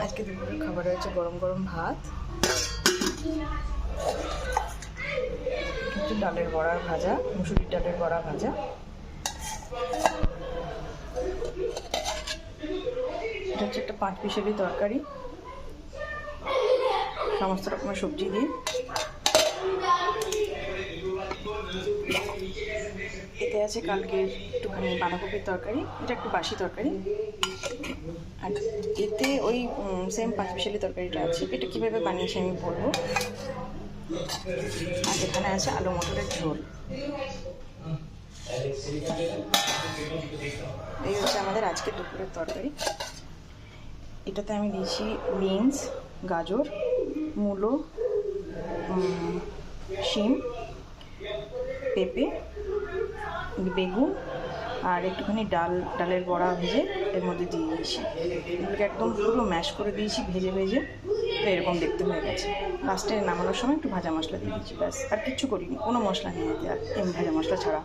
আজকে দুপুরের খাবার হয়েছে গরম গরম ভাত, কিছু ডালের বড়া ভাজা, মুসুরির ডালের বড়া ভাজা, এটা হচ্ছে একটা 5 পিসেরই তরকারি সমস্ত রকমের সবজি দিয়ে। এতে আছে কালকের একটুখানি বাঁধাকপির তরকারি, এটা একটু বাসি তরকারি। আর এতে ওই সেম 5 পিসেরই তরকারিটা আছে, এটা কীভাবে বানিয়েছি আমি বলবো। আর এখানে আছে আলু মটরের ঝোল। এই হচ্ছে আমাদের আজকের দুপুরের তরকারি। এটাতে আমি দিয়েছি বিনস, গাজর, মূলো, শিম, পেঁপে, বেগুন আর একটুখানি ডালের বড়া ভেজে এর মধ্যে দিয়ে দিয়েছি। এগুলোকে একদম পুরো ম্যাশ করে দিয়েছি ভেজে ভেজে, তো এরকম দেখতে হয়ে গেছে। লাস্টে নামানোর সময় একটু ভাজা মশলা দিয়ে দিয়েছি, ব্যাস। আর কিচ্ছু করিনি, কোনো মশলা নেই এতে আর, ভাজা মশলা ছাড়া।